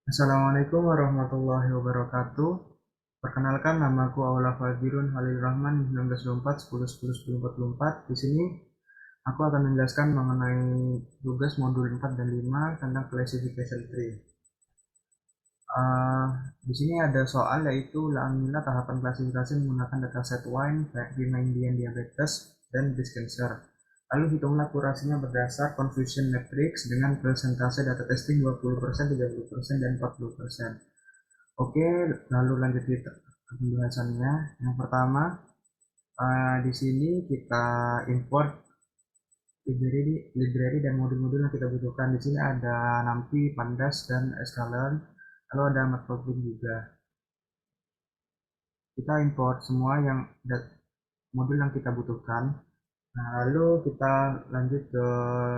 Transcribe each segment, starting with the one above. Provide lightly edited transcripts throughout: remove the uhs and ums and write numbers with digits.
Assalamualaikum warahmatullahi wabarakatuh. Perkenalkan, namaku Aula Fadzirun Halil Rahman, 1924 10 10 10 44. Di sini aku akan menjelaskan mengenai tugas modul 4 dan 5 tentang classification tree. Uh, di sini ada soal yaitu Alhamdulillah tahapan klasifikasi menggunakan dataset wine, Prima Indian diabetes, dan breast cancer. Lalu hitunglah akurasinya berdasar confusion matrix dengan persentase data testing 20%, 30%, dan 40%. Oke, lalu lanjut kita ke pembahasannya. Yang pertama, di sini kita import library dan modul-modul yang kita butuhkan. Di sini ada NumPy, Pandas, dan Sklearn. Lalu ada Matplotlib juga. Kita import semua yang modul yang kita butuhkan. Nah, lalu kita lanjut ke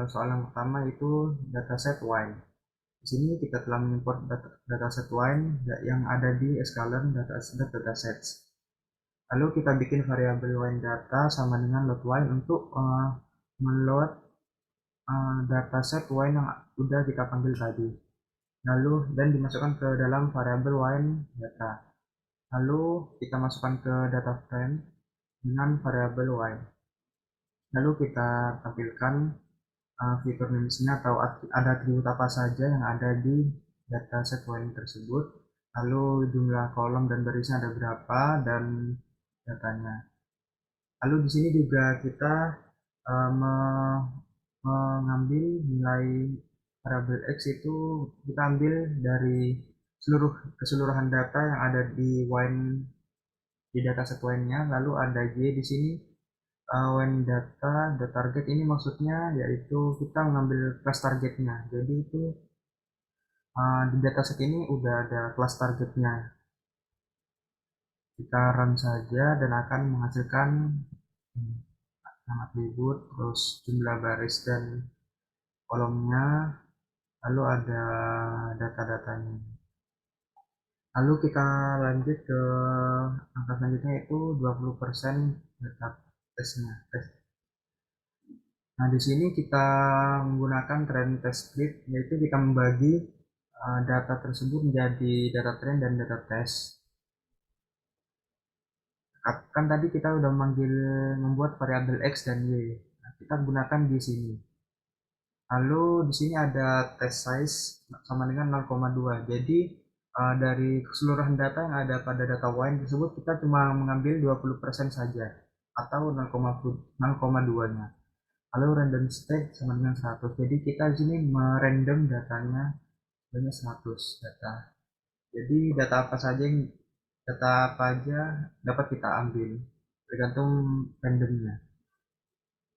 soal yang pertama, yaitu dataset wine. Di sini kita telah mengimport dataset wine yang ada di Sklearn datasets. Lalu kita bikin variabel wine data sama dengan load wine untuk meload dataset wine yang udah kita panggil tadi. Lalu dan dimasukkan ke dalam variabel wine data. Lalu kita masukkan ke data frame dengan variabel wine. Lalu kita tampilkan fitur names-nya atau ada atribut apa saja yang ada di dataset wine tersebut. Lalu jumlah kolom dan barisnya ada berapa dan datanya. Lalu di sini juga kita mengambil nilai variabel X itu kita ambil dari keseluruhan data yang ada di wine di dataset wine-nya. Lalu ada Y di sini, wine data the target ini maksudnya yaitu kita mengambil kelas targetnya. Jadi itu di dataset ini udah ada kelas targetnya. Kita run saja dan akan menghasilkan nama atribut, terus jumlah baris dan kolomnya, lalu ada data-datanya. Lalu kita lanjut ke angka selanjutnya, yaitu 20% data tesnya. Nah, di sini kita menggunakan trend test split, yaitu kita membagi data tersebut menjadi data trend dan data test. Kan tadi kita udah membuat variabel X dan Y. Nah, kita gunakan di sini. Lalu di sini ada test size sama dengan 0,2. Jadi dari keseluruhan data yang ada pada data wine tersebut kita cuma mengambil 20% saja atau 0,2-nya. Lalu random state sama dengan 100. Jadi kita di sini merandom datanya sebanyak 100 data. Jadi data apa aja dapat kita ambil tergantung randomnya.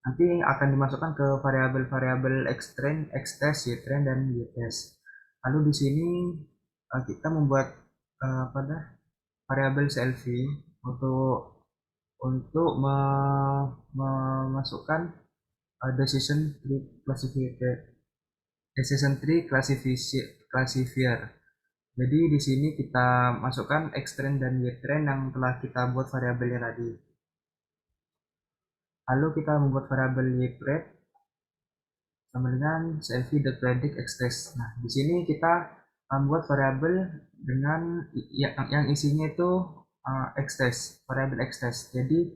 Nanti akan dimasukkan ke variabel-variabel xtrain, xtest, ytrain, dan ytest. Lalu di sini kita membuat pada variabel CLV untuk memasukkan decision tree classifier. Jadi di sini kita masukkan xtrain dan ytrain yang telah kita buat variabelnya tadi. Lalu kita membuat variabel ypredict sama dengan clv.predict_xtest. Nah, di sini kita membuat variabel dengan yang isinya itu xtest, variabel xtest. Jadi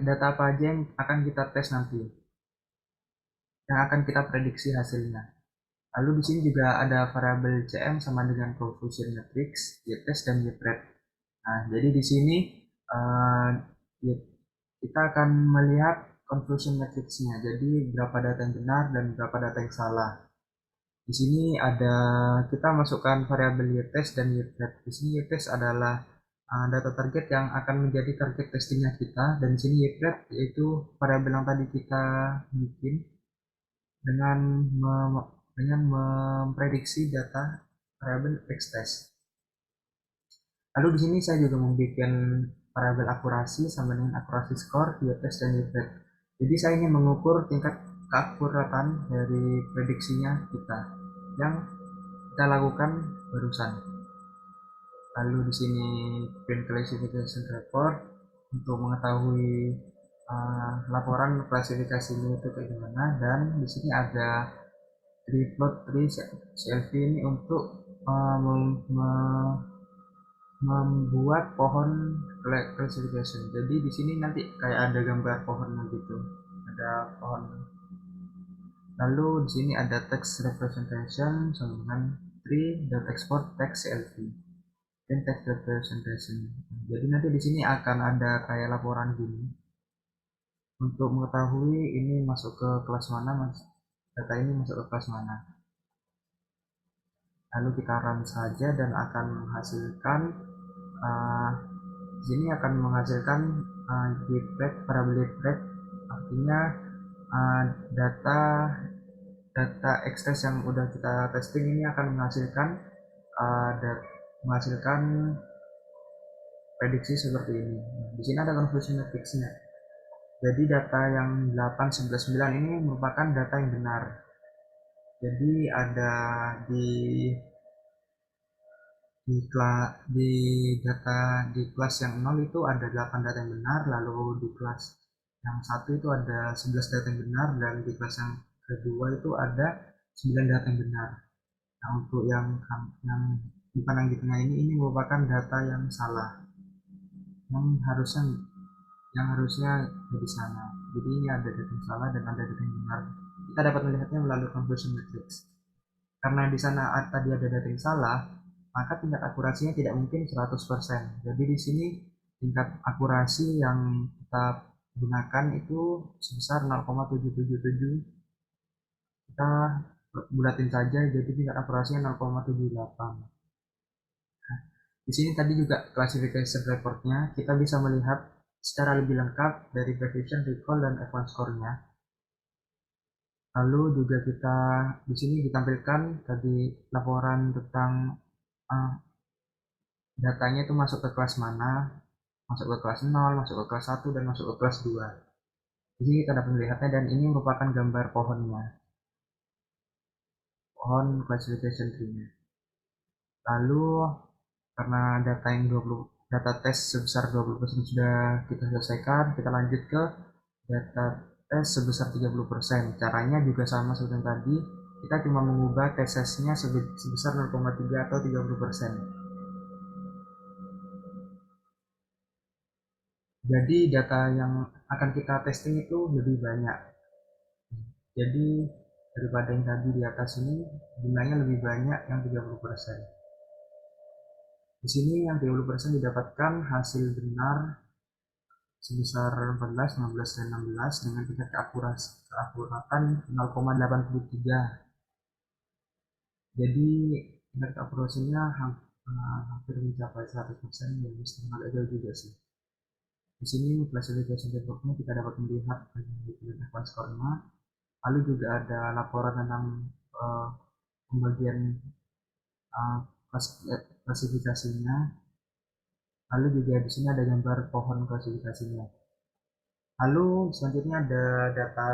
data apa aja yang akan kita tes nanti, yang akan kita prediksi hasilnya. Lalu di sini juga ada variabel cm sama dengan confusion matrix, ytest dan ypred. Nah, jadi di sini uh, kita akan melihat confusion matrix-nya. Jadi berapa data yang benar dan berapa data yang salah. Di sini ada kita masukkan variabel ytest dan ypred. Di sini ytest adalah data target yang akan menjadi target testingnya kita, dan di sini ypred yaitu variabel yang tadi kita bikin dengan memprediksi data variabel xtest. Lalu di sini saya juga membuat variabel akurasi sama dengan akurasi skor, ytest dan ypred. Jadi saya ingin mengukur tingkat keakuratan dari prediksinya kita yang kita lakukan barusan. Lalu di sini print classification report untuk mengetahui laporan klasifikasinya itu kayak gimana, dan di sini ada tree plot tree CLV ini untuk membuat pohon classification. Jadi di sini nanti kayak ada gambar pohonnya gitu, ada pohon. Lalu di sini ada text representation sama dengan tree.export text CLV dan text representation. Jadi nanti di sini akan ada kayak laporan gini untuk mengetahui ini masuk ke kelas mana, data ini masuk ke kelas mana. Lalu kita run saja dan akan menghasilkan uh, di sini akan menghasilkan break, variable break, artinya uh, data data extest yang udah kita testing ini akan menghasilkan uh, menghasilkan prediksi seperti ini. Di sini ada conversion matrix-nya. Jadi data yang 8, 11, 9 ini merupakan data yang benar. Jadi ada di di data di kelas yang 0 itu ada 8 data yang benar, lalu di kelas yang 1 itu ada 11 data yang benar, dan di kelas yang kedua itu ada 9 data yang benar. Nah, untuk yang bukan yang di tengah ini merupakan data yang salah, yang harusnya di sana. Jadi ini ada data yang salah dan ada data yang benar. Kita dapat melihatnya melalui conversion matrix. Karena di sana tadi ada data yang salah, maka tingkat akurasinya tidak mungkin 100%. Jadi di sini tingkat akurasi yang kita gunakan itu sebesar 0,777. Kita bulatin saja, jadi tingkat akurasinya 0,78. Di sini tadi juga classification reportnya, kita bisa melihat secara lebih lengkap dari precision, recall, dan F1 score-nya. Lalu juga kita di sini ditampilkan tadi laporan tentang uh, datanya itu masuk ke kelas mana, masuk ke kelas 0, masuk ke kelas 1, dan masuk ke kelas 2. Di sini kita dapat melihatnya, dan ini merupakan gambar pohonnya, pohon classification tree-nya. Lalu karena data tes sebesar 20% sudah kita selesaikan, kita lanjut ke data tes sebesar 30%. Caranya juga sama seperti yang tadi, kita cuma mengubah tesesnya sebesar 0,3 atau 30%. Jadi data yang akan kita testing itu lebih banyak. Jadi daripada yang tadi di atas ini, jumlahnya lebih banyak yang 30%. Di sini yang 30% didapatkan hasil benar sebesar 14, 15, dan 16 dengan tingkat keakuratan 0,83. Jadi tingkat akurasinya hampir mencapai 100%, ya meskipun agak jauh juga sih. Di sini classification reportnya kita dapat melihat advance score-nya. Lalu juga ada laporan tentang pembagian uh, klasifikasinya. Lalu juga di sini ada gambar pohon klasifikasinya. Lalu selanjutnya ada data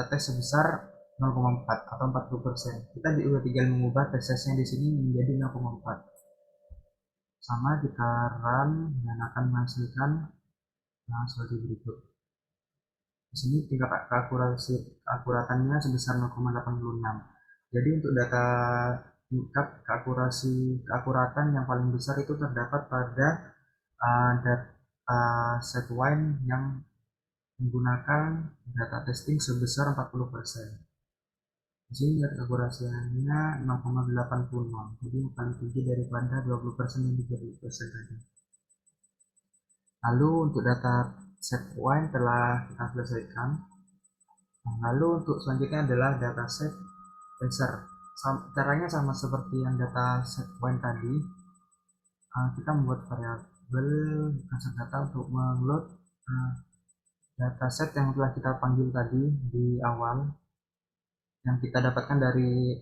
tes sebesar 0,4 atau 40%. Kita juga tinggal mengubah tesnya di sini menjadi 0,4. Sama kita run dan akan menghasilkan seperti berikut. Di sini tingkat keakuratannya sebesar 0,86. Jadi untuk data tingkat keakuratan yang paling besar itu terdapat pada data set wine yang menggunakan data testing sebesar 40%. Di sini tingkat akurasinya 0,86, jadi yang paling tinggi daripada 20% dan 30% tadi. Lalu untuk data set wine telah kita selesaikan. Lalu untuk selanjutnya adalah data set tensor. Caranya sama seperti yang data set wine tadi. Kita membuat variabel transfer data untuk mengload dataset yang telah kita panggil tadi di awal, yang kita dapatkan dari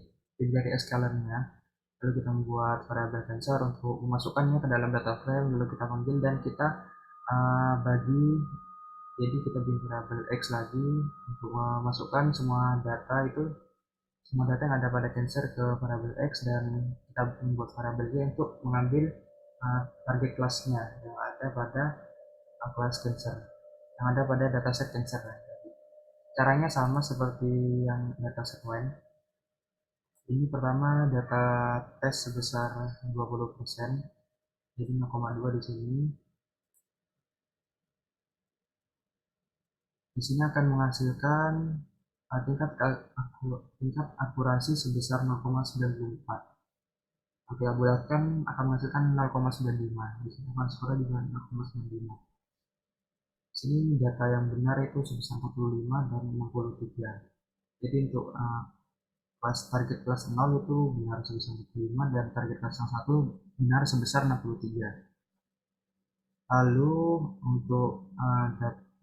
scalar-nya. Lalu kita membuat variabel tensor untuk memasukkannya ke dalam data frame, lalu kita panggil dan kita bagi. Jadi kita bikin variabel x lagi untuk memasukkan semua data yang ada pada tensor ke variabel x, dan kita membuat variabel y untuk mengambil target kelasnya yang ada pada kelas tensor, yang ada pada dataset tensor. Caranya sama seperti yang dataset wine. Ini pertama data tes sebesar 20%, jadi 0,2 di sini. Di sini akan menghasilkan tingkat akurasi sebesar 0,94. Kita bulatkan akan menghasilkan 0,95. Di sini akan skornya juga 0,95. Di sini data yang benar itu sebesar 45 dan 63. Jadi untuk pas target kelas 0 itu benar sebesar 45 dan target kelas yang 1 benar sebesar 63. Lalu untuk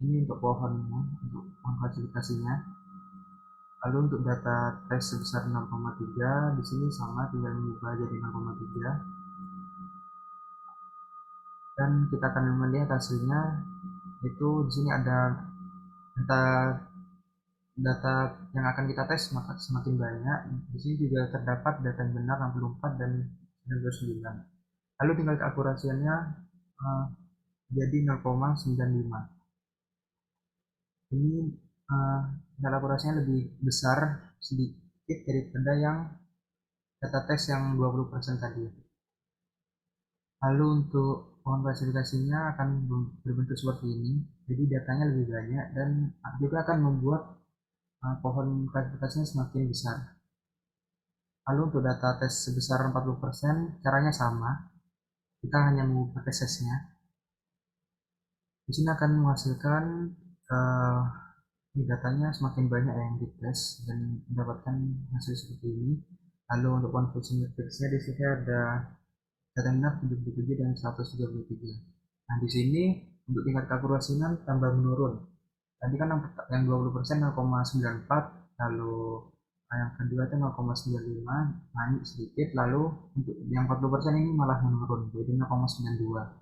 ini untuk pohonnya, untuk klasifikasinya. Lalu untuk data tes sebesar 0,3 di sini sama, tinggal mengubah jadi 0,3 dan kita akan melihat hasilnya. Itu di sini ada data data yang akan kita tes maka semakin banyak. Di sini juga terdapat data yang benar 64 dan 99. Lalu tinggal keakurasiannya jadi 0,95. Ini tingkat akurasinya lebih besar sedikit daripada yang data tes yang 20% tadi. Lalu untuk pohon klasifikasinya akan berbentuk seperti ini. Jadi datanya lebih banyak dan juga akan membuat pohon klasifikasinya semakin besar. Lalu untuk data tes sebesar 40%, caranya sama. Kita hanya mengubah tesnya. Di sini akan menghasilkan datanya semakin banyak yang dites dan mendapatkan hasil seperti ini. Lalu untuk conversion matrixnya di sini ada data benar 77 dan 133. Nah, di sini untuk tingkat keakurasinya tambah menurun. Tadi kan yang 20% 0,94, lalu yang kedua itu 0,95 naik sedikit, lalu untuk yang 40% ini malah menurun jadi 0,92.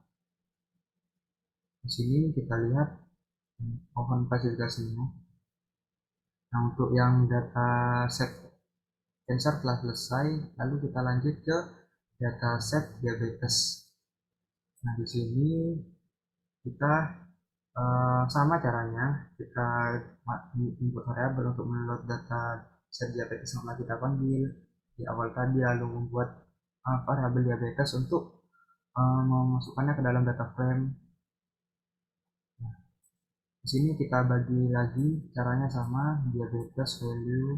Di sini kita lihat pohon klasifikasinya. Nah, untuk yang data set cancer telah selesai, lalu kita lanjut ke data set diabetes. Nah, di sini kita sama caranya, kita input variabel untuk meload data set diabetes yang telah kita panggil di awal tadi, lalu membuat variabel diabetes untuk memasukkannya ke dalam data frame. Nah, di sini kita bagi lagi caranya sama, diabetes value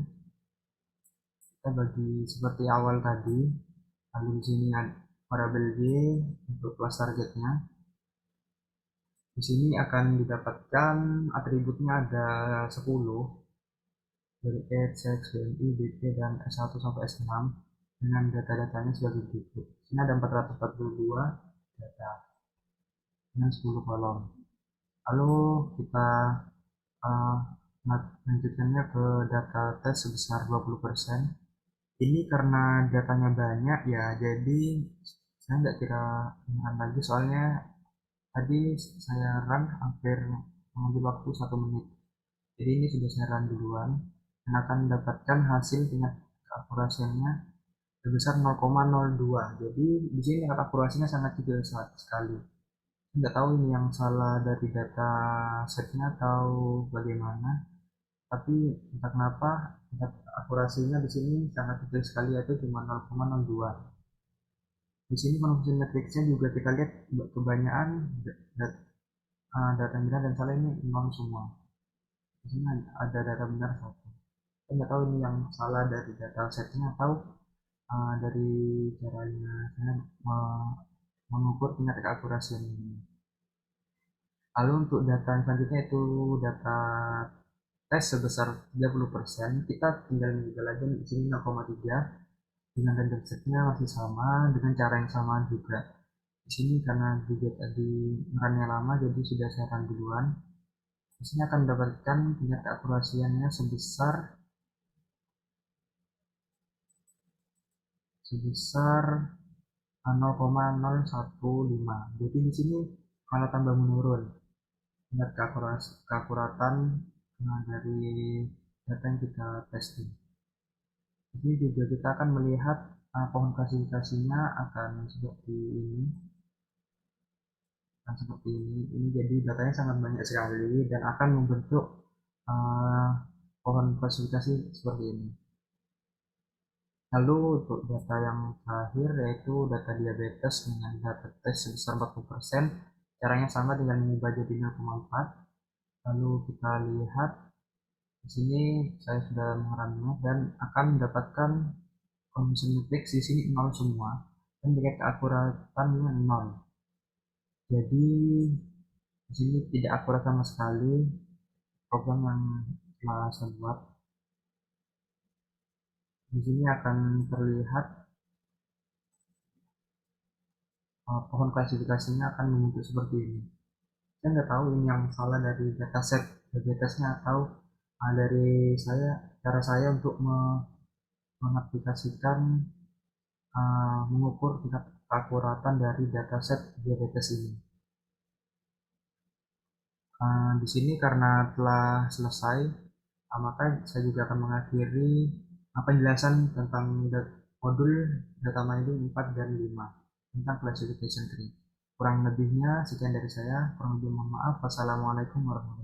kita bagi seperti awal tadi. Lalu di sini ada variabel y untuk kelas targetnya. Di sini akan didapatkan atributnya ada 10 dari age, sex, BMI, BP, dan S1 sampai S6 dengan data-datanya sebagai berikut. Di sini ada 442 data dengan 10 kolom. Lalu kita uh, lanjutkannya ke data tes sebesar 20%. Ini karena datanya banyak ya, jadi saya nggak kira run lagi, soalnya tadi saya run hampir mengambil waktu 1 menit. Jadi ini sudah saya run duluan dan akan mendapatkan hasil tingkat akurasinya sebesar 0,02. Jadi di sini tingkat akurasinya sangat kecil sekali. Nggak tahu ini yang salah dari data setnya atau bagaimana, tapi entah kenapa tingkat akurasinya di sini sangat kecil sekali, yaitu cuma 0,02. Di sini conversion matrixnya juga kita lihat kebanyakan data benar dan salah ini nol semua. Di sini ada data benar satu. Saya nggak tahu ini yang salah dari data setnya atau dari caranya saya mengukur tingkat keakurasian ini. Lalu untuk data yang selanjutnya itu data tes sebesar 30%, kita tinggal mengubah lagi di sini 0,3 dengan random setnya masih sama dengan cara yang sama juga. Di sini karena juga tadi runnya lama jadi sudah saya run duluan. Di sini akan mendapatkan tingkat keakurasiannya sebesar 0,015. Jadi di sini malah tambah menurun tingkat keakuratan dari data yang kita testing. Jadi juga kita akan melihat pohon klasifikasinya akan seperti ini. Ini jadi datanya sangat banyak sekali dan akan membentuk pohon klasifikasi seperti ini. Lalu untuk data yang terakhir yaitu data diabetes dengan data tes sebesar 40%, caranya sama dengan mengubah jadi 0,4. Lalu kita lihat di sini saya sudah menguranginya dan akan mendapatkan confirmation matrix di sini 0 semua dan tingkat keakuratannya 0. Jadi di sini tidak akurat sama sekali program yang telah saya buat. Di sini akan terlihat pohon klasifikasinya akan membentuk seperti ini. Saya nggak tahu ini yang salah dari dataset diabetesnya atau dari cara saya untuk mengaplikasikan mengukur tingkat keakuratan dari dataset diabetes ini. Di sini karena telah selesai, maka saya juga akan mengakhiri penjelasan tentang modul data mining 4 dan 5 tentang classification tree. Kurang lebihnya sekian dari saya, kurang lebih mohon maaf. Wassalamualaikum warahmatullahi wabarakatuh.